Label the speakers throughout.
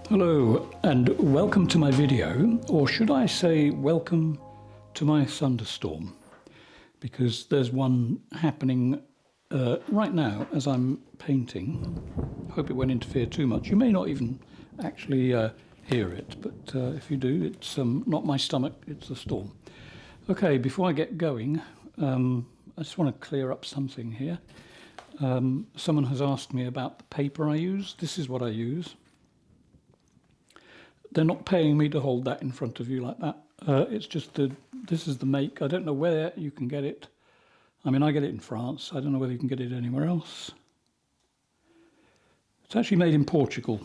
Speaker 1: Hello and welcome to my video, or should I say welcome to my thunderstorm, because there's one happening right now as I'm painting. Hope it won't interfere too much. You may not even actually hear it, but if you do, it's not my stomach, it's the storm. Okay, before I get going, I just want to clear up something here. Someone has asked me about the paper I use. This is what I use. They're not paying me to hold that in front of you like that. It's just this is the make. I don't know where you can get it. I mean, I get it in France. I don't know whether you can get it anywhere else. It's actually made in Portugal.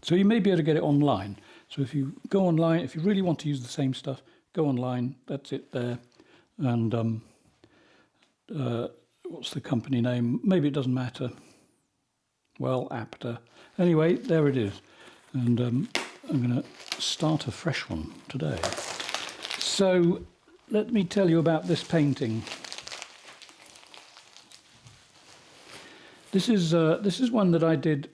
Speaker 1: So you may be able to get it online. So if you go online, if you really want to use the same stuff, go online. That's it there. And what's the company name? Maybe it doesn't matter. Well, Apter. Anyway, there it is. And I'm going to start a fresh one today. So let me tell you about this painting. This is one that I did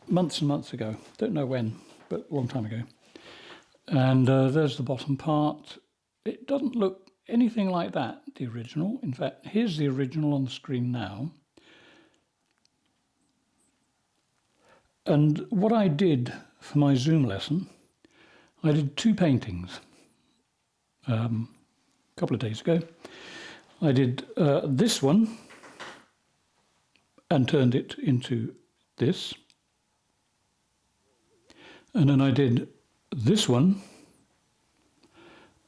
Speaker 1: months and months ago. Don't know when, but a long time ago. And there's the bottom part. It doesn't look anything like that, the original. In fact, here's the original on the screen now. And what I did for my Zoom lesson, I did two paintings a couple of days ago. I did this one and turned it into this. And then I did this one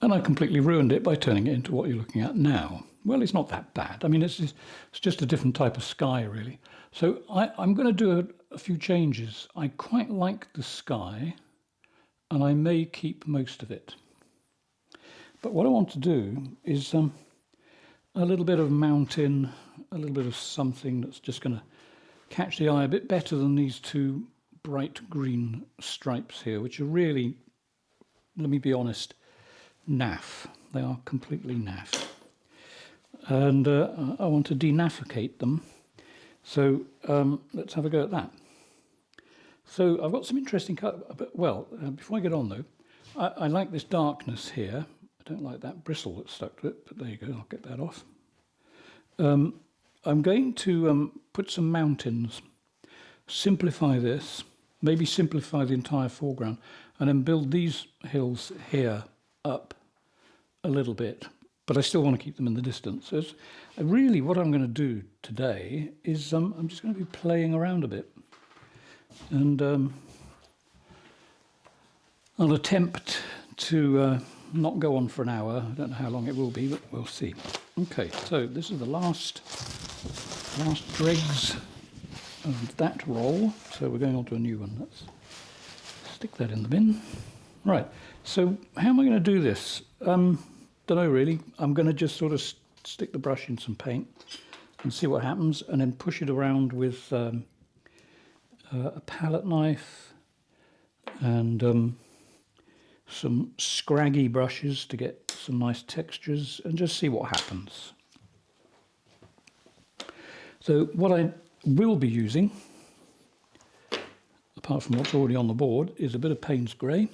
Speaker 1: and I completely ruined it by turning it into what you're looking at now. Well, it's not that bad. I mean, it's just a different type of sky, really. So I'm going to do a few changes. I quite like the sky, and I may keep most of it. But what I want to do is a little bit of mountain, a little bit of something that's just going to catch the eye a bit better than these two bright green stripes here, which are really, let me be honest, naff. They are completely naff. And I want to denaffecate them. So let's have a go at that. So I've got some interesting colour, but well, before I get on though, I like this darkness here. I don't like that bristle that's stuck to it, but there you go, I'll get that off. I'm going to put some mountains, simplify this, maybe simplify the entire foreground, and then build these hills here up a little bit. But I still want to keep them in the distance. So really what I'm going to do today is I'm just going to be playing around a bit. And I'll attempt to not go on for an hour. I don't know how long it will be, but we'll see. Okay, so this is the last dregs of that roll. So we're going on to a new one. Let's stick that in the bin. Right, so how am I going to do this? Don't know really. I'm going to just sort of stick the brush in some paint and see what happens, and then push it around with a palette knife and some scraggy brushes to get some nice textures, and just see what happens. So what I will be using, apart from what's already on the board, is a bit of Payne's grey, a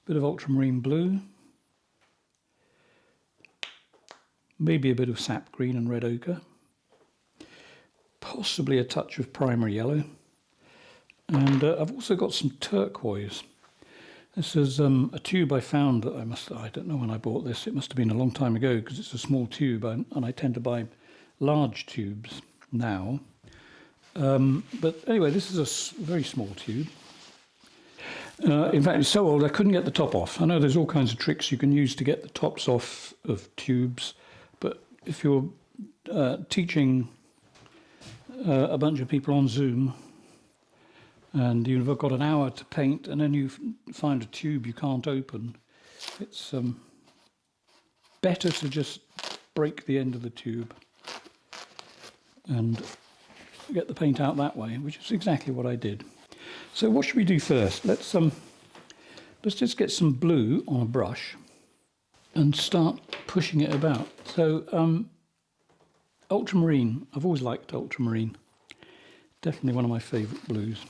Speaker 1: bit of ultramarine blue, maybe a bit of sap green and red ochre, possibly a touch of primary yellow, and I've also got some turquoise. This is a tube I found that I don't know when I bought this, it must have been a long time ago because it's a small tube, and I tend to buy large tubes now. But anyway, this is a very small tube. In fact, it's so old I couldn't get the top off. I know there's all kinds of tricks you can use to get the tops off of tubes, but if you're teaching a bunch of people on Zoom and you've got an hour to paint and then you find a tube you can't open, it's better to just break the end of the tube and get the paint out that way, which is exactly what I did. So what should we do first? Let's just get some blue on a brush and start pushing it about. So ultramarine, I've always liked ultramarine. Definitely one of my favourite blues.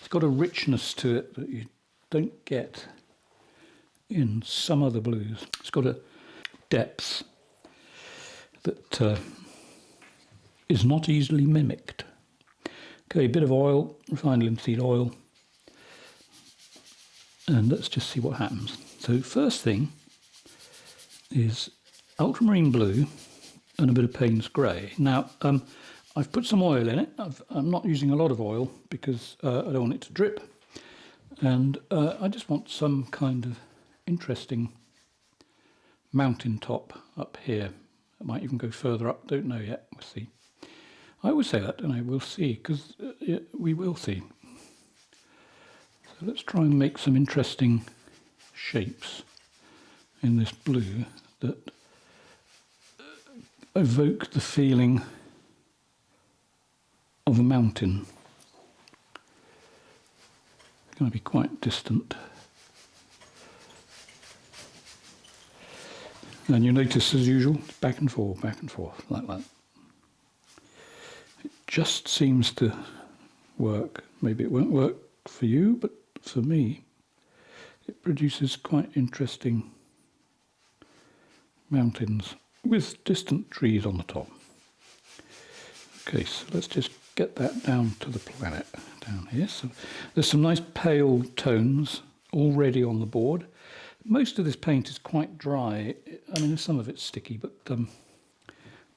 Speaker 1: It's got a richness to it that you don't get in some other blues. It's got a depth that is not easily mimicked. Okay, a bit of oil, refined linseed oil, and let's just see what happens. So first thing is ultramarine blue and a bit of Payne's grey. Now, I've put some oil in it. I'm not using a lot of oil because I don't want it to drip. And I just want some kind of interesting mountain top up here. It might even go further up, don't know yet, we'll see. I always say that, don't I? We'll see, because we will see. So let's try and make some interesting shapes in this blue that evoke the feeling of a mountain. It's going to be quite distant. And you notice, as usual, back and forth, like that. It just seems to work. Maybe it won't work for you, but for me, it produces quite interesting mountains with distant trees on the top. Okay, so let's just get that down to the planet down here. So there's some nice pale tones already on the board. Most of this paint is quite dry. I mean, some of it's sticky, but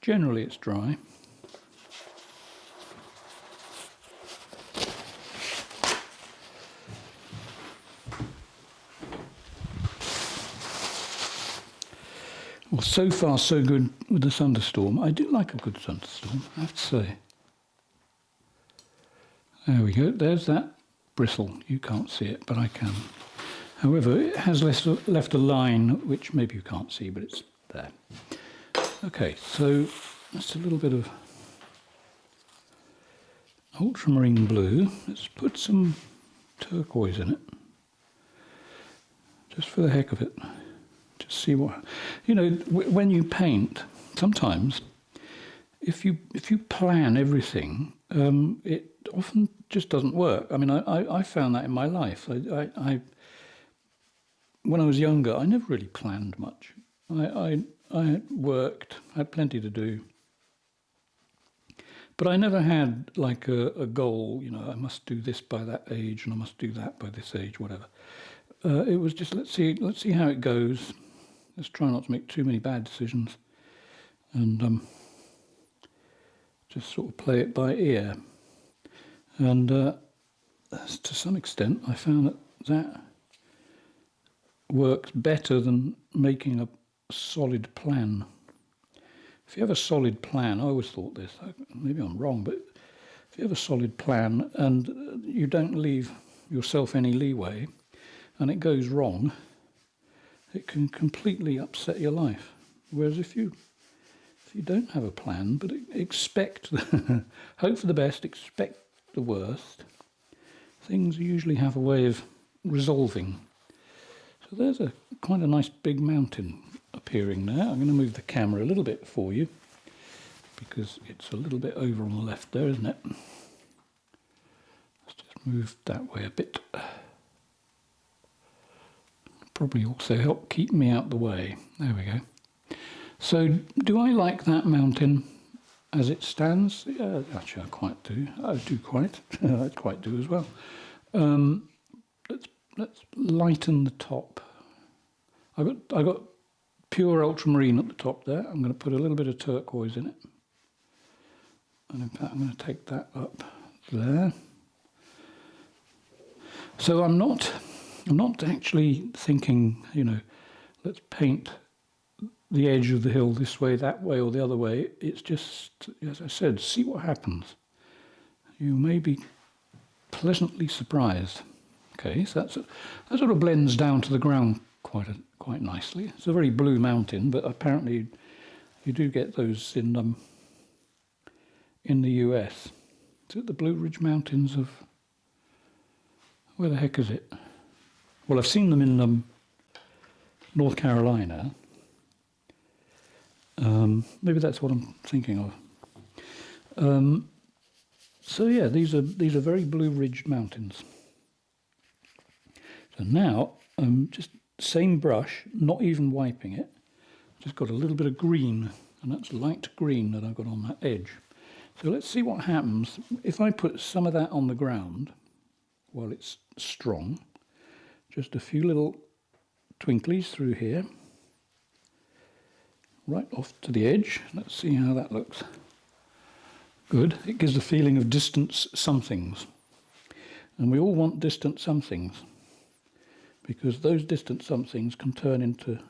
Speaker 1: generally it's dry. Well, so far so good with the thunderstorm. I do like a good thunderstorm, I have to say. There we go, there's that bristle. You can't see it, but I can. However, it has left a line, which maybe you can't see, but it's there. Okay, so that's a little bit of ultramarine blue. Let's put some turquoise in it, just for the heck of it. Just see what, you know, when you paint, sometimes if you plan everything, it often just doesn't work. I mean, I found that in my life. When I was younger, I never really planned much. I worked, I had plenty to do. But I never had like a goal, you know, I must do this by that age and I must do that by this age, whatever. It was just, let's see how it goes. Let's try not to make too many bad decisions. And just sort of play it by ear. And to some extent, I found that works better than making a solid plan. If you have a solid plan, I always thought this, maybe I'm wrong, but if you have a solid plan and you don't leave yourself any leeway and it goes wrong, it can completely upset your life. Whereas if you don't have a plan, but expect, hope for the best, expect the worst, things usually have a way of resolving. So there's quite a nice big mountain appearing there. I'm going to move the camera a little bit for you because it's a little bit over on the left there, isn't it? Let's just move that way a bit. Probably also help keep me out the way. There we go. So do I like that mountain as it stands? Yeah, actually I quite do. I do quite. I quite do as well. Let's lighten the top. I got pure ultramarine at the top there. I'm going to put a little bit of turquoise in it. And in fact I'm going to take that up there. So I'm not actually thinking, you know, let's paint the edge of the hill this way, that way, or the other way. It's just, as I said, see what happens. You may be pleasantly surprised. Okay, so that sort of blends down to the ground quite nicely. It's a very blue mountain, but apparently you do get those in the US. Is it the Blue Ridge Mountains of, where the heck is it? Well, I've seen them in North Carolina. Maybe that's what I'm thinking of. So yeah, these are very blue ridged mountains. So now, just same brush, not even wiping it, just got a little bit of green, and that's light green that I've got on that edge. So let's see what happens if I put some of that on the ground while it's strong. Just a few little twinklies through here, right off to the edge. Let's see how that looks. Good. It gives the feeling of distant somethings. And we all want distant somethings, because those distant somethings can turn into...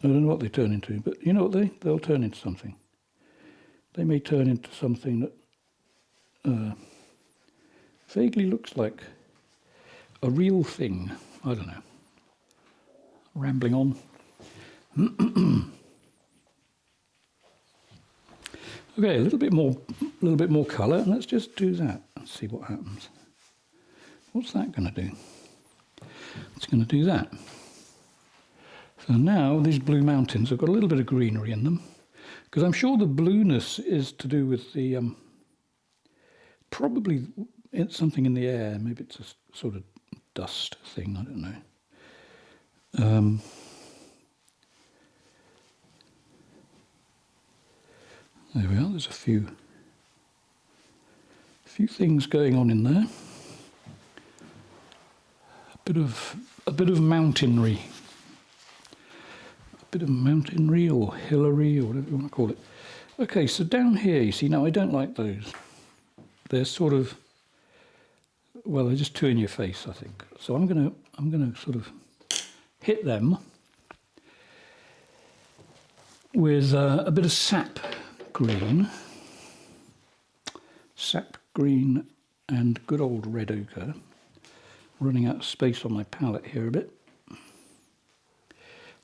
Speaker 1: I don't know what they turn into, but you know what they'll turn into something. They may turn into something that vaguely looks like a real thing. I don't know. Rambling on. Okay, a little bit more colour, and let's just do that and see what happens. What's that going to do? It's going to do that. So now these blue mountains have got a little bit of greenery in them, because I'm sure the blueness is to do with the probably it's something in the air. Maybe it's a sort of dust thing. I don't know. There we are. There's a few things going on in there. A bit of mountainery. A bit of mountainery or hillary or whatever you want to call it. Okay, so down here, you see, now I don't like those. They're sort of, well, they're just too in your face, I think. So I'm gonna sort of hit them with a bit of sap green and good old red ochre. Running out of space on my palette here a bit.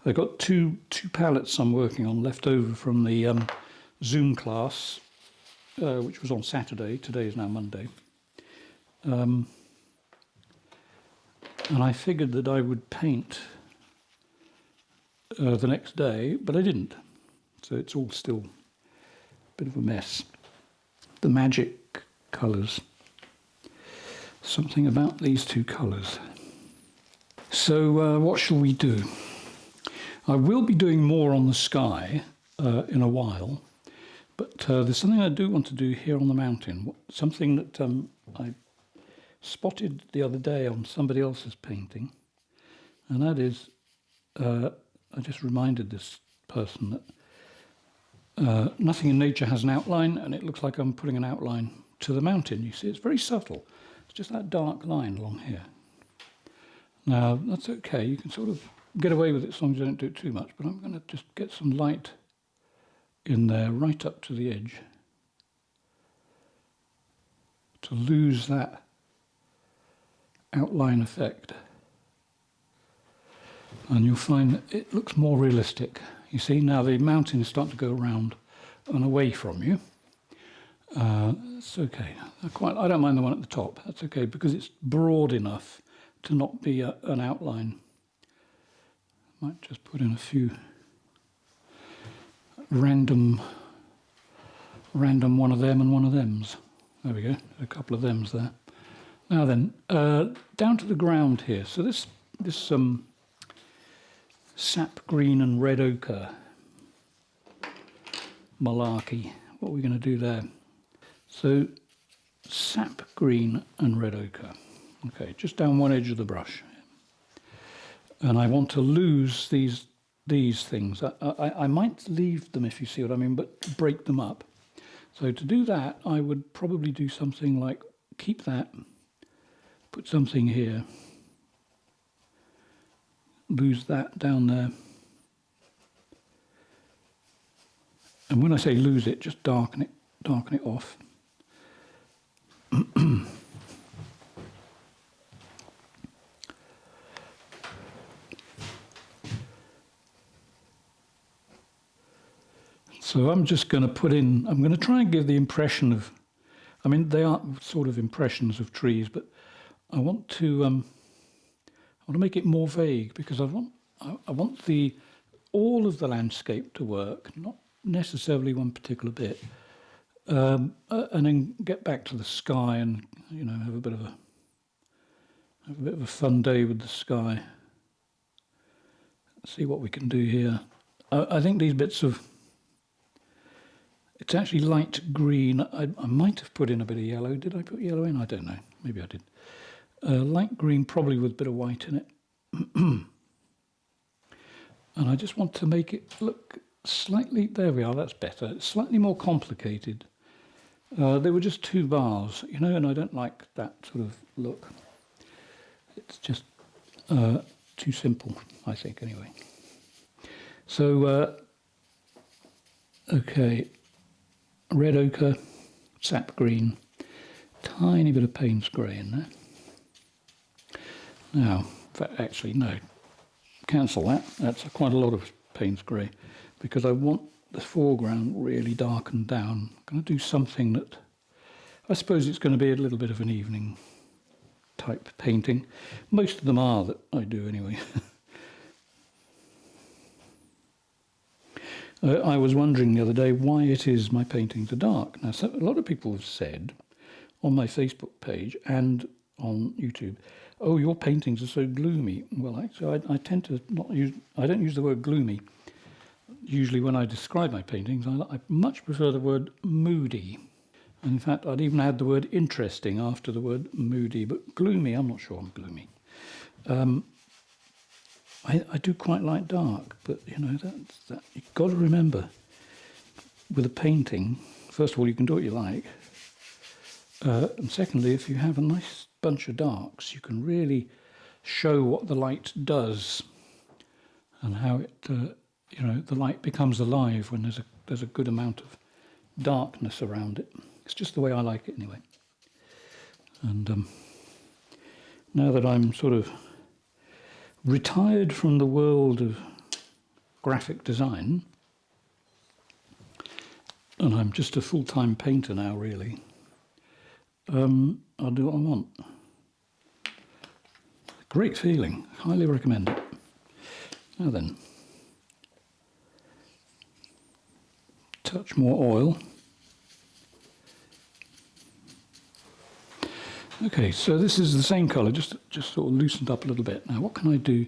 Speaker 1: I've got two palettes I'm working on left over from the Zoom class, which was on Saturday. Today is now Monday. And I figured that I would paint the next day, but I didn't. So it's all still a bit of a mess. The magic colours. Something about these two colours. So what shall we do? I will be doing more on the sky in a while, but there's something I do want to do here on the mountain. Something that I spotted the other day on somebody else's painting, and that is, I just reminded this person that nothing in nature has an outline, and it looks like I'm putting an outline to the mountain. You see, it's very subtle. It's just that dark line along here. Now, that's okay. You can sort of get away with it as long as you don't do it too much, but I'm going to just get some light in there right up to the edge to lose that outline effect. And you'll find that it looks more realistic. You see, now the mountain is starting to go around and away from you. It's okay. I don't mind the one at the top. That's okay, because it's broad enough to not be an outline. Might just put in a few random one of them and one of thems. There we go. A couple of thems there. Now then, down to the ground here. So this sap green and red ochre malarkey. What are we going to do there? So sap green and red ochre. Okay, just down one edge of the brush. And I want to lose these things. I might leave them, if you see what I mean, but break them up. So to do that, I would probably do something like keep that, put something here, lose that down there. And when I say lose it, just darken it off. So I'm just going to I'm going to try and give the impression of, I mean, they are sort of impressions of trees, but I want to make it more vague, because I want all of the landscape to work, not necessarily one particular bit. And then get back to the sky and, you know, have a bit of a fun day with the sky. See what we can do here. I think these bits of, it's actually light green. I might have put in a bit of yellow. Did I put yellow in? I don't know. Maybe I did. Light green, probably with a bit of white in it. And I just want to make it look slightly, there we are, that's better. It's slightly more complicated. They were just 2 bars, you know, and I don't like that sort of look. It's just too simple, I think, anyway. So, okay, red ochre, sap green, tiny bit of Payne's grey in there. Now, in fact, actually, no, cancel that. That's quite a lot of Payne's grey because I want the foreground really darkened down. I'm going to do something that, I suppose it's going to be a little bit of an evening type painting. Most of them are that I do anyway. I was wondering the other day why it is my paintings are dark. Now, a lot of people have said on my Facebook page and on YouTube, oh, your paintings are so gloomy. Well, actually, I tend to not use, I don't use the word gloomy. Usually when I describe my paintings, I much prefer the word moody. And in fact, I'd even add the word interesting after the word moody, but gloomy, I'm not sure I'm gloomy. I do quite like dark, but you know, that you've got to remember with a painting, first of all, you can do what you like. And secondly, if you have a nice bunch of darks, you can really show what the light does and how it, you know, the light becomes alive when there's a good amount of darkness around it. It's just the way I like it anyway. And now that I'm sort of retired from the world of graphic design, and I'm just a full-time painter now, really, I'll do what I want. Great feeling. Highly recommend it. Now then, touch more oil. Okay, so this is the same colour, just sort of loosened up a little bit. Now, what can I do?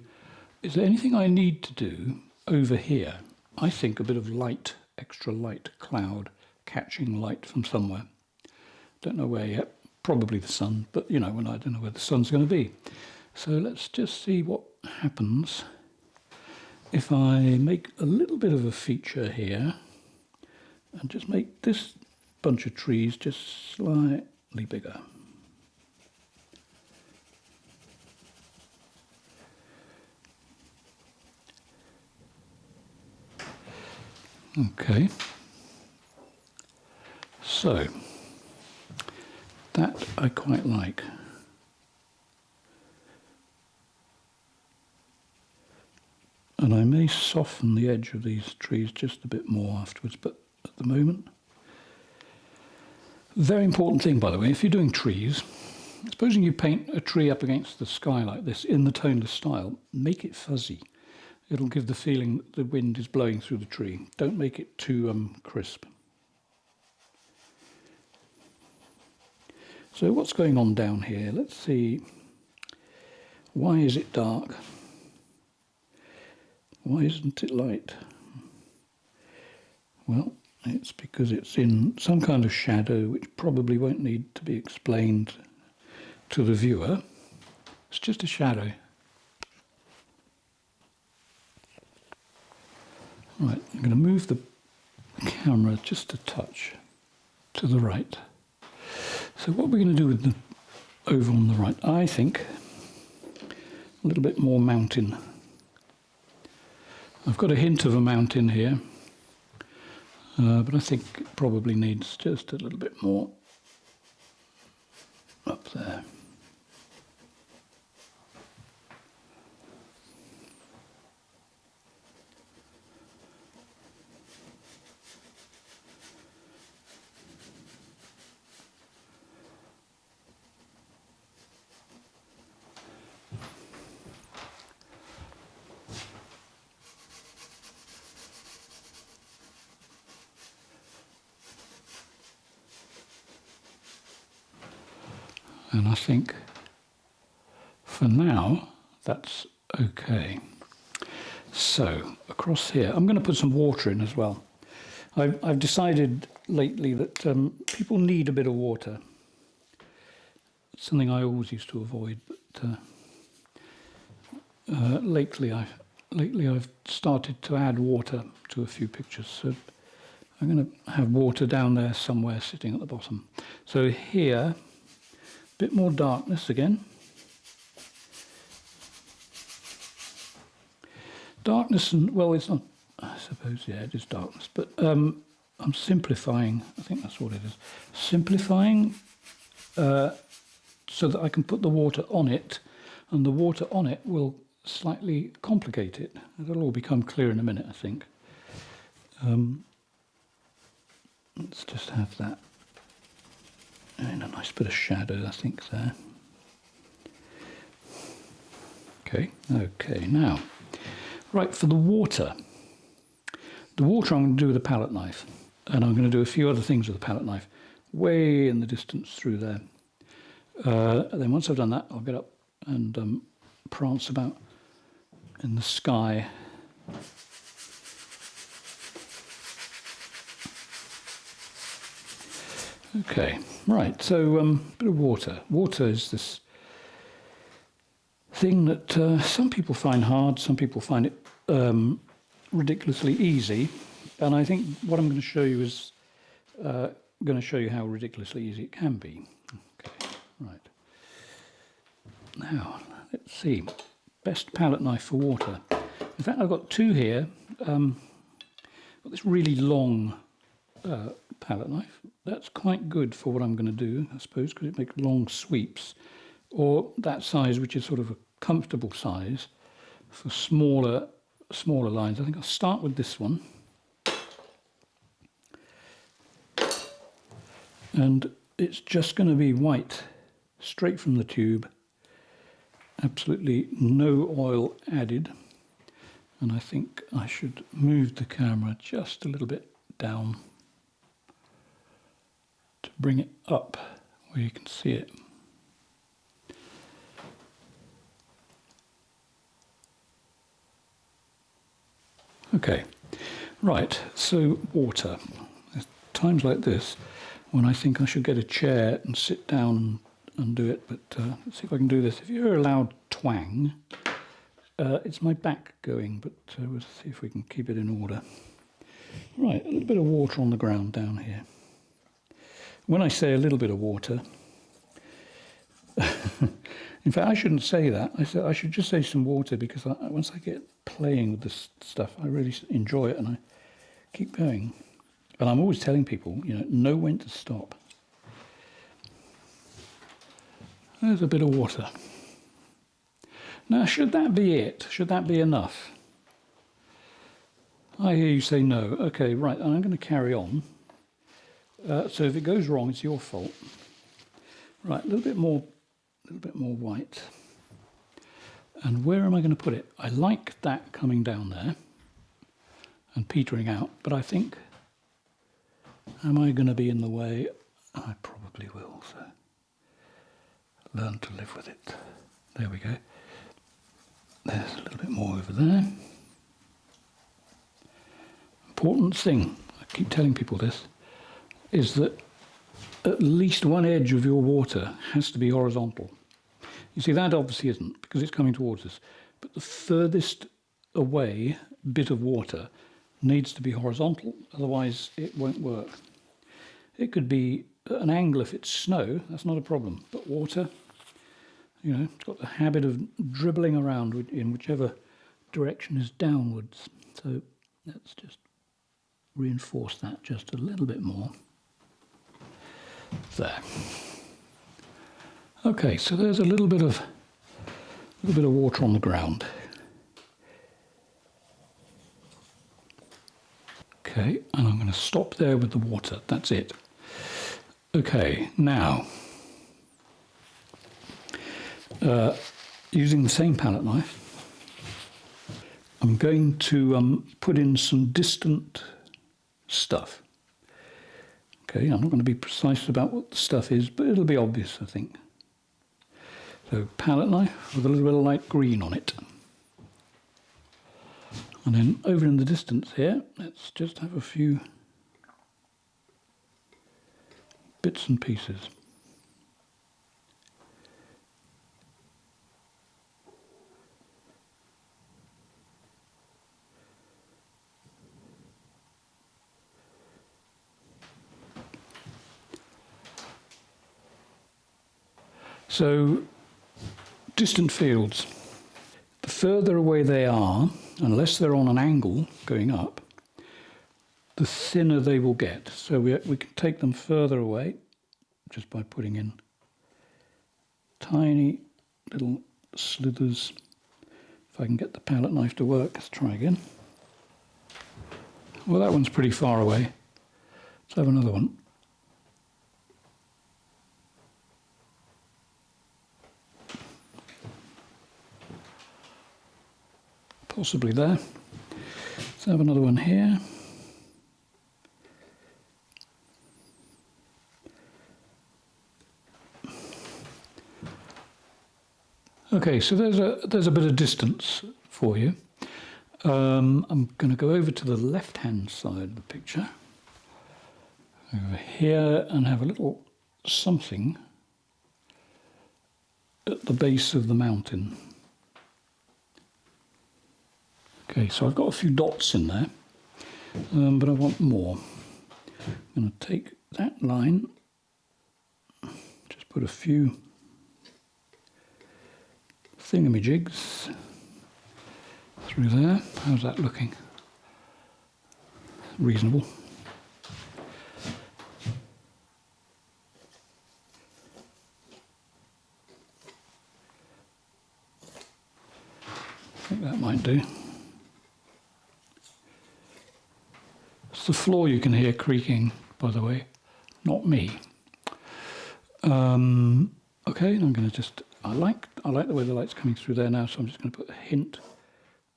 Speaker 1: Is there anything I need to do over here? I think a bit of light, extra light cloud, catching light from somewhere. Don't know where yet. Probably the sun, but you know, when I don't know where the sun's going to be. So let's just see what happens if I make a little bit of a feature here and just make this bunch of trees just slightly bigger. Okay, so that I quite like. And I may soften the edge of these trees just a bit more afterwards, but at the moment, very important thing, by the way, if you're doing trees, supposing you paint a tree up against the sky like this in the toneless style, make it fuzzy. It'll give the feeling that the wind is blowing through the tree. Don't make it too crisp. So what's going on down here? Let's see. Why is it dark? Why isn't it light? Well, it's because it's in some kind of shadow which probably won't need to be explained to the viewer. It's just a shadow. Right, I'm going to move the camera just a touch to the right. So what we're going to do with the over on the right, I think a little bit more mountain. I've got a hint of a mountain here, but I think it probably needs just a little bit more up there. And I think for now, that's okay. So across here, I'm going to put some water in as well. I've decided lately that people need a bit of water. It's something I always used to avoid, but lately I've started to add water to a few pictures. So I'm going to have water down there somewhere sitting at the bottom. So here, a bit more darkness again. Darkness, and well, it's not, I suppose, yeah, it is darkness, but I'm simplifying, I think that's what it is. Simplifying so that I can put the water on it, and the water on it will slightly complicate it. It'll all become clear in a minute, I think. Let's just have that in a nice bit of shadow, I think, there. Okay, now. Right, for the water I'm going to do with a palette knife, and I'm going to do a few other things with the palette knife, way in the distance through there. Then once I've done that, I'll get up and prance about in the sky. Okay, right, so a bit of water. Water is this thing that some people find hard, some people find it ridiculously easy, and I think what I'm going to show you is going to show you how ridiculously easy it can be. Okay, right. Now, let's see. Best palette knife for water. In fact, I've got two here. I've got this really long palette knife. That's quite good for what I'm going to do, I suppose, because it makes long sweeps. Or that size, which is sort of a comfortable size for smaller lines. I think I'll start with this one. And it's just going to be white, straight from the tube. Absolutely no oil added. And I think I should move the camera just a little bit down to bring it up where you can see it. Okay, right, so water. There's times like this when I think I should get a chair and sit down and do it, but let's see if I can do this. If you hear a loud twang, it's my back going, but we'll see if we can keep it in order. Right, a little bit of water on the ground down here. When I say a little bit of water, in fact, I shouldn't say that. I should just say some water, because once I get playing with this stuff, I really enjoy it and I keep going. And I'm always telling people, know when to stop. There's a bit of water. Now, should that be it? Should that be enough? I hear you say no. Okay, right, I'm going to carry on. So if it goes wrong, it's your fault. Right, a little bit more white. And where am I going to put it? I like that coming down there and petering out, but I think, am I going to be in the way? I probably will, so learn to live with it. There we go. There's a little bit more over there. Important thing, I keep telling people this, is that at least one edge of your water has to be horizontal. You see, that obviously isn't, because it's coming towards us. But the furthest away bit of water needs to be horizontal, otherwise it won't work. It could be at an angle if it's snow, that's not a problem. But water, it's got the habit of dribbling around in whichever direction is downwards. So let's just reinforce that just a little bit more. There. Okay, so there's a little bit of water on the ground. Okay, and I'm going to stop there with the water. That's it. Okay, now using the same palette knife, I'm going to put in some distant stuff. Okay, I'm not going to be precise about what the stuff is, but it'll be obvious, I think. So palette knife with a little bit of light green on it. And then over in the distance here, let's just have a few bits and pieces. So, distant fields. The further away they are, unless they're on an angle going up, the thinner they will get. So we can take them further away just by putting in tiny little slithers. If I can get the palette knife to work, let's try again. Well, that one's pretty far away. Let's have another one. Possibly there. Let's have another one here. Okay, so there's a bit of distance for you. I'm going to go over to the left-hand side of the picture, over here, and have a little something at the base of the mountain. Okay, so I've got a few dots in there, but I want more. I'm going to take that line, just put a few thingamajigs through there. How's that looking? Reasonable. I think that might do. It's the floor you can hear creaking, by the way, not me. Okay, I'm going to just, I like the way the light's coming through there now, so I'm just going to put a hint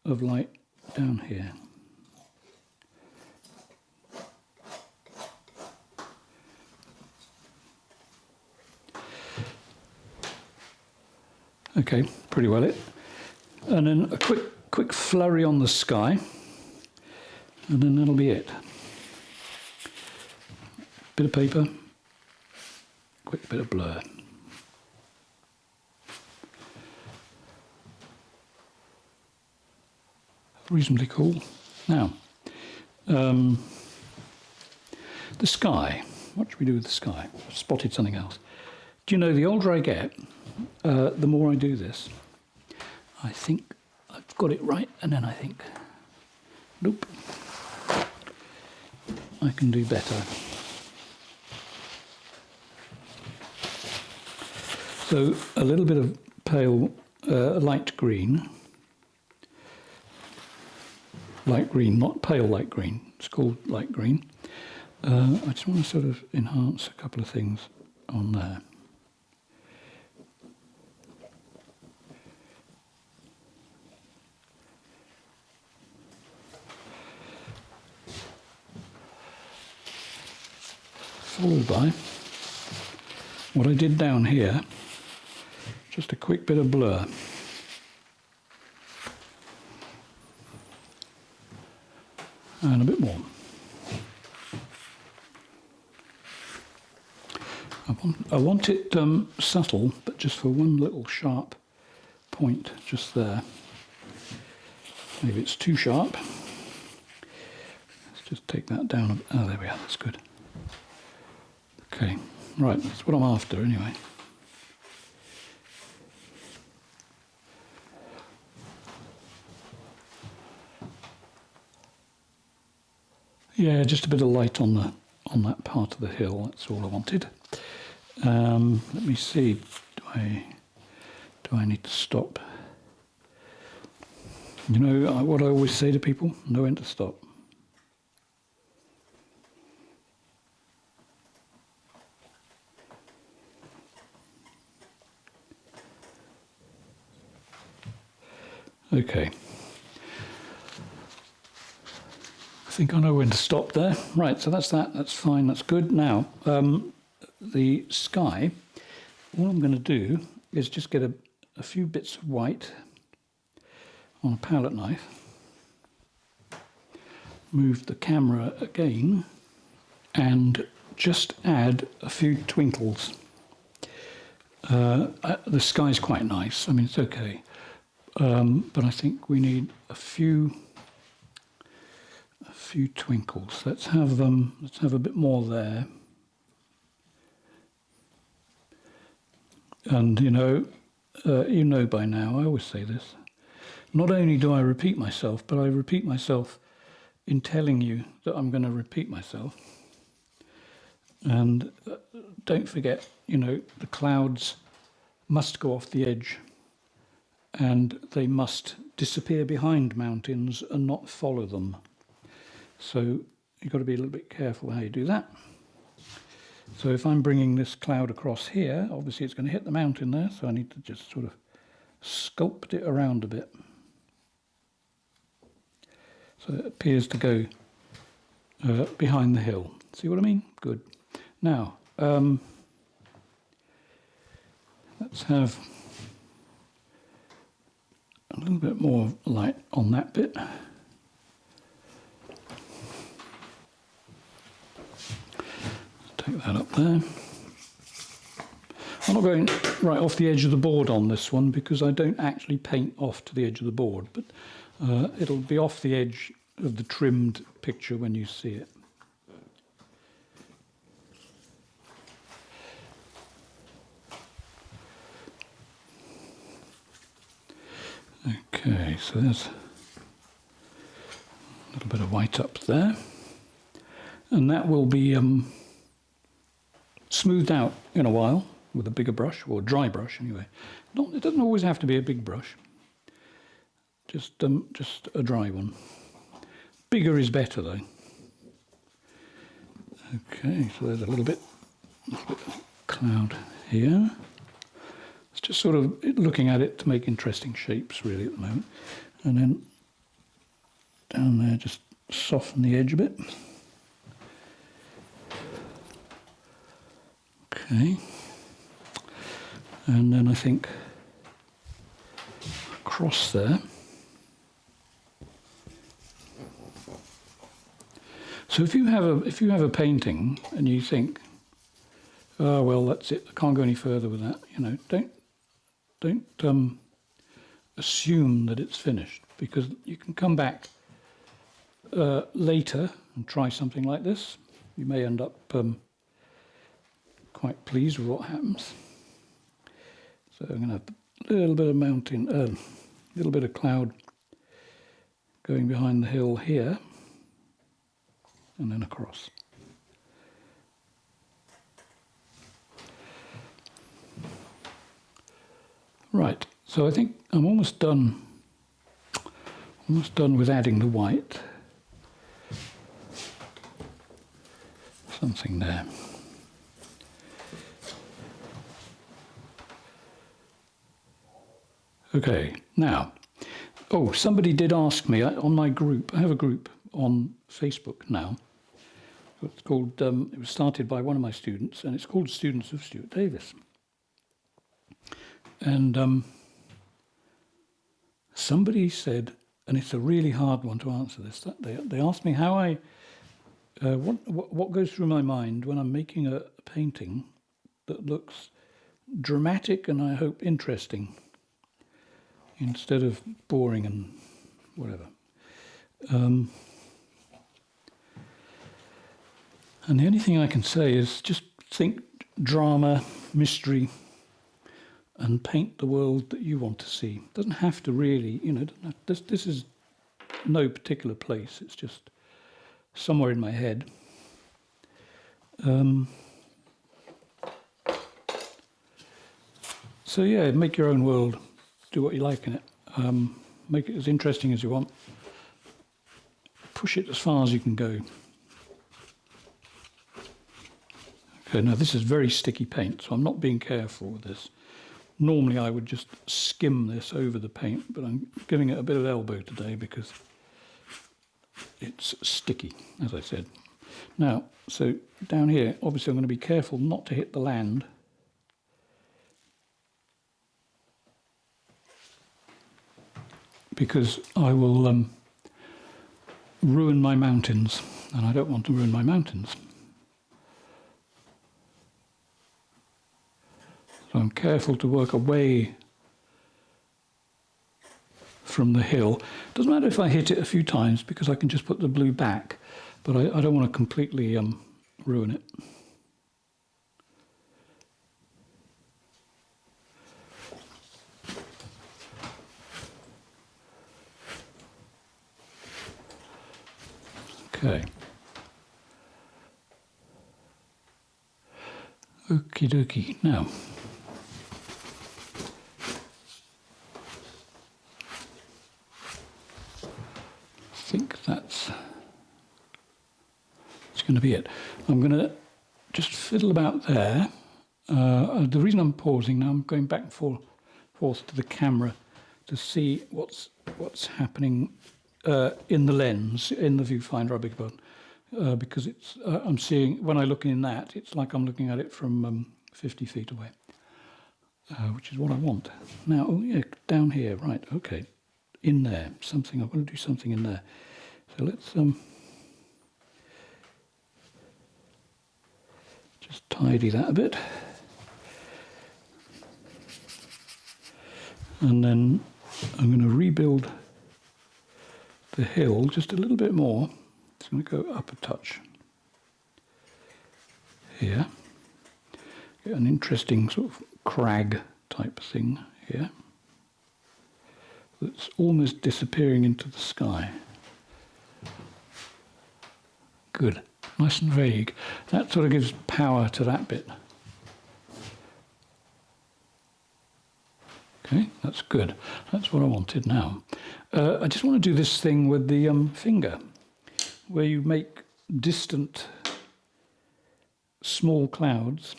Speaker 1: of light down here. Okay, pretty well it. And then a quick flurry on the sky, and then that'll be it. Bit of paper, quick bit of blur. Reasonably cool. Now, the sky. What should we do with the sky? I've spotted something else. Do you know, the older I get, the more I do this. I think I've got it right, and then I think, nope, I can do better. So a little bit of pale, light green, not pale light green, it's called light green. I just want to sort of enhance a couple of things on there. Followed by what I did down here, just a quick bit of blur. And a bit more. I want it subtle, but just for one little sharp point just there. Maybe it's too sharp. Let's just take that down. Oh, there we are, that's good. Okay, right, that's what I'm after anyway. Yeah, just a bit of light on that part of the hill. That's all I wanted. Let me see. Do I need to stop? You know what I always say to people? Know when to stop. Okay. I think I know when to stop there. Right, so that's that. That's fine. That's good. Now, the sky, all I'm going to do is just get a few bits of white on a palette knife, move the camera again, and just add a few twinkles. The sky's quite nice. I mean, it's okay, but I think we need a few twinkles. Let's have a bit more there. And you know by now, I always say this. Not only do I repeat myself, but I repeat myself in telling you that I'm going to repeat myself. And don't forget, the clouds must go off the edge, and they must disappear behind mountains and not follow them. So you've got to be a little bit careful how you do that. So if I'm bringing this cloud across here, obviously it's going to hit the mountain there, so I need to just sort of sculpt it around a bit. So it appears to go behind the hill. See what I mean? Good. Now, let's have a little bit more light on that bit. Take that up there. I'm not going right off the edge of the board on this one because I don't actually paint off to the edge of the board, but it'll be off the edge of the trimmed picture when you see it. Okay, so there's a little bit of white up there, and that will be smoothed out in a while with a bigger brush, or a dry brush anyway. It doesn't always have to be a big brush, just a dry one. Bigger is better though. Okay, so there's a little bit of cloud here. It's just sort of looking at it to make interesting shapes really at the moment. And then down there, just soften the edge a bit. Okay. And then I think across there. So if you have a painting and you think, oh well, that's it, I can't go any further with that, don't assume that it's finished, because you can come back later and try something like this. You may end up quite pleased with what happens. So I'm going to have a little bit of mountain, a little bit of cloud going behind the hill here, and then across. Right, so I think I'm almost done with adding the white. Something there. Okay, now, somebody did ask me on my group. I have a group on Facebook now. It's called, it was started by one of my students, and it's called Students of Stuart Davies. And somebody said, and it's a really hard one to answer this, they asked me how what goes through my mind when I'm making a painting that looks dramatic and I hope interesting, instead of boring and whatever. And the only thing I can say is just think drama, mystery, and paint the world that you want to see. It doesn't have to really, this is no particular place. It's just somewhere in my head. So yeah, make your own world. Do what you like in it. Make it as interesting as you want. Push it as far as you can go. Okay, now this is very sticky paint, so I'm not being careful with this. Normally I would just skim this over the paint, but I'm giving it a bit of elbow today because it's sticky, as I said. Now, so down here, obviously I'm going to be careful not to hit the land. because I will ruin my mountains, and I don't want to ruin my mountains. So I'm careful to work away from the hill. Doesn't matter if I hit it a few times because I can just put the blue back, but I don't want to completely ruin it. Okay. Okie dokie. Now, I think that's going to be it. I'm going to just fiddle about there. The reason I'm pausing now, I'm going back and forth to the camera to see what's happening in the lens, in the viewfinder, I beg your pardon, because it's I'm seeing, when I look in that, it's like I'm looking at it from 50 feet away, which is what I want. Now, oh yeah, down here, right, okay, in there, something, I've got to do something in there. So let's just tidy that a bit. And then I'm going to rebuild the hill just a little bit more. It's going to go up a touch here. Get an interesting sort of crag type thing here that's almost disappearing into the sky. Good, nice and vague. That sort of gives power to that bit. Okay, that's good. That's what I wanted now. I just want to do this thing with the finger, where you make distant small clouds.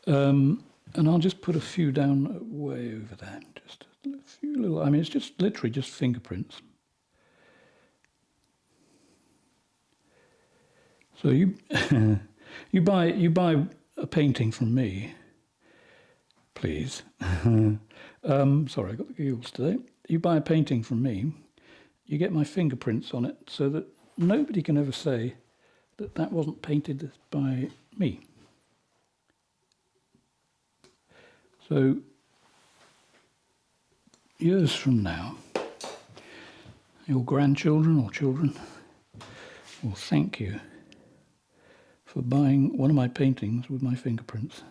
Speaker 1: And I'll just put a few down way over there. Just a few little, I mean, it's just literally just fingerprints. So you you buy a painting from me, please. Sorry, I got the giggles today. You buy a painting from me, you get my fingerprints on it so that nobody can ever say that that wasn't painted by me. So years from now, your grandchildren or children will thank you for buying one of my paintings with my fingerprints.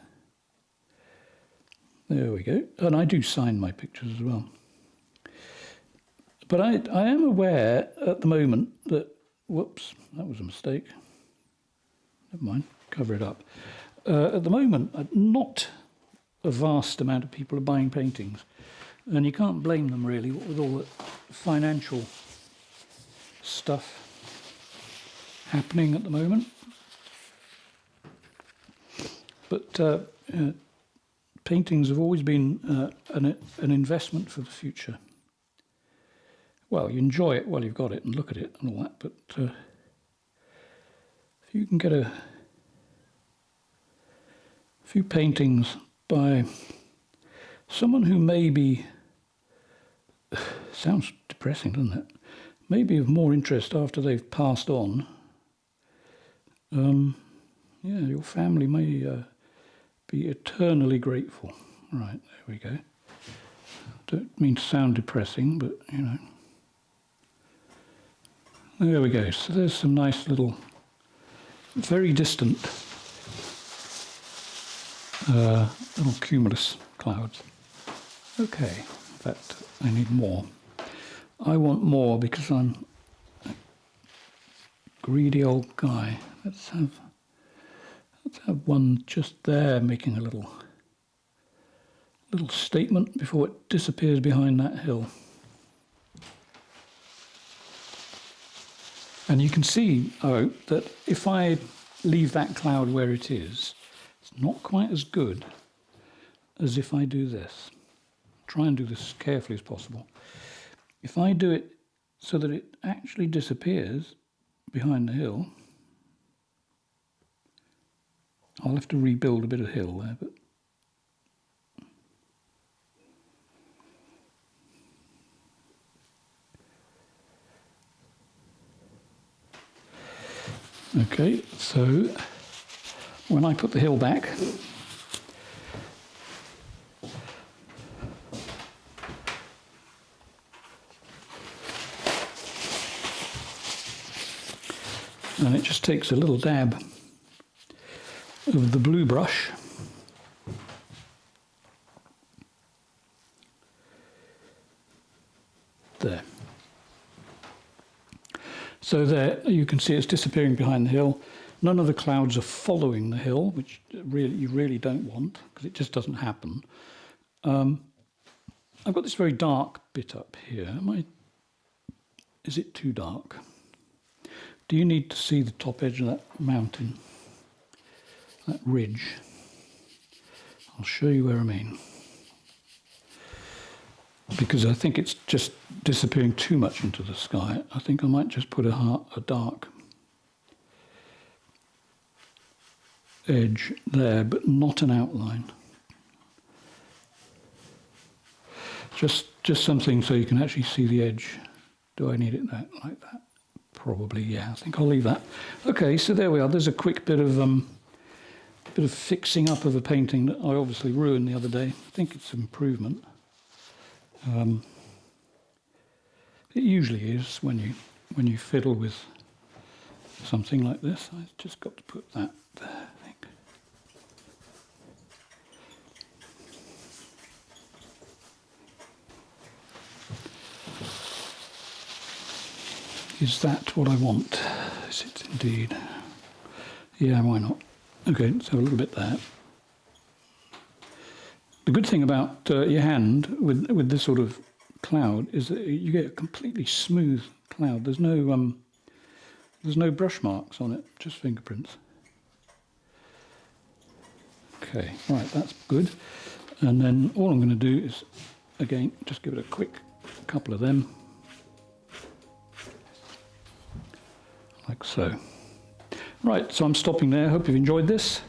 Speaker 1: There we go. And I do sign my pictures as well. But I am aware at the moment that, whoops, that was a mistake. Never mind, cover it up. At the moment, not a vast amount of people are buying paintings. And you can't blame them really with all the financial stuff happening at the moment. But paintings have always been an investment for the future. Well, you enjoy it while you've got it and look at it and all that, but if you can get a few paintings by someone who maybe, sounds depressing, doesn't it? Maybe of more interest after they've passed on, yeah, your family may be eternally grateful. Right, there we go. Don't mean to sound depressing, but, you know. There we go. So there's some nice little, very distant little cumulus clouds. Okay, in fact, I need more. I want more because I'm a greedy old guy. Let's have one just there making a little statement before it disappears behind that hill. And you can see, I hope, that if I leave that cloud where it is, it's not quite as good as if I do this. Try and do this as carefully as possible. If I do it so that it actually disappears behind the hill, I'll have to rebuild a bit of hill there, but Okay, so when I put the hill back, and it just takes a little dab of the blue brush, there. So there, you can see it's disappearing behind the hill. None of the clouds are following the hill, which you really don't want, because it just doesn't happen. I've got this very dark bit up here. Is it too dark? Do you need to see the top edge of that mountain, that ridge? I'll show you where I mean. Because I think it's just disappearing too much into the sky. I think I might just put a dark edge there, but not an outline. Just something so you can actually see the edge. Do I need it like that? Probably, yeah. I think I'll leave that. Okay, so there we are. There's a quick bit of fixing up of a painting that I obviously ruined the other day. I think it's an improvement. It usually is when you fiddle with something like this. I've just got to put that there, I think. Is that what I want? Is it indeed? Yeah, why not? Okay, let's have a little bit there. The good thing about your hand with this sort of cloud is that you get a completely smooth cloud. There's no brush marks on it, just fingerprints. Okay, right, that's good. And then all I'm going to do is, again, just give it a quick couple of them. Like so. Right, so I'm stopping there. Hope you've enjoyed this.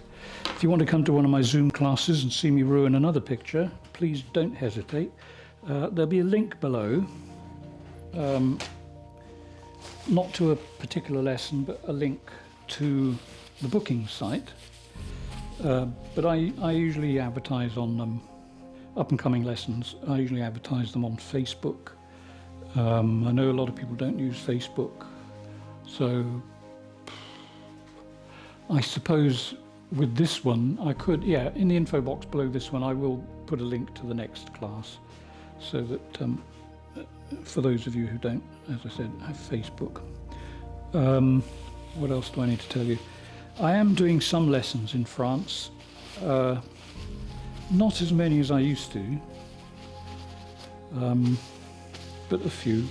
Speaker 1: If you want to come to one of my Zoom classes and see me ruin another picture, please don't hesitate. There'll be a link below, not to a particular lesson, but a link to the booking site. But I usually advertise on up-and-coming lessons. I usually advertise them on Facebook. I know a lot of people don't use Facebook, so I suppose with this one I could, yeah, in the info box below this one I will put a link to the next class, so that for those of you who don't, as I said, have Facebook. What else do I need to tell you? I am doing some lessons in France, not as many as I used to, but a few.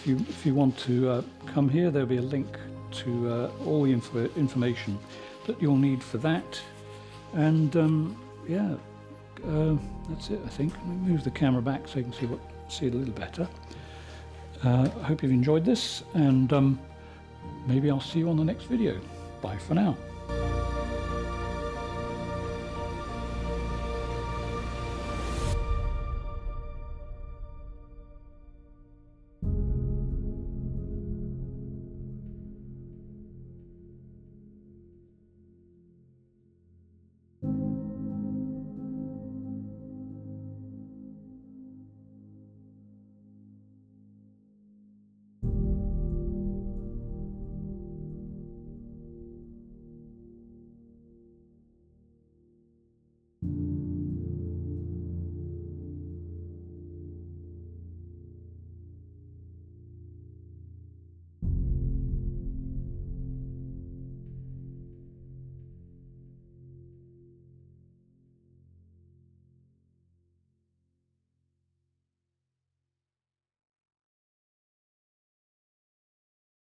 Speaker 1: If you want to come here, there'll be a link to all the information that you'll need for that. And yeah, that's it, I think. Let me move the camera back so you can see it a little better. I hope you've enjoyed this, and maybe I'll see you on the next video. Bye for now.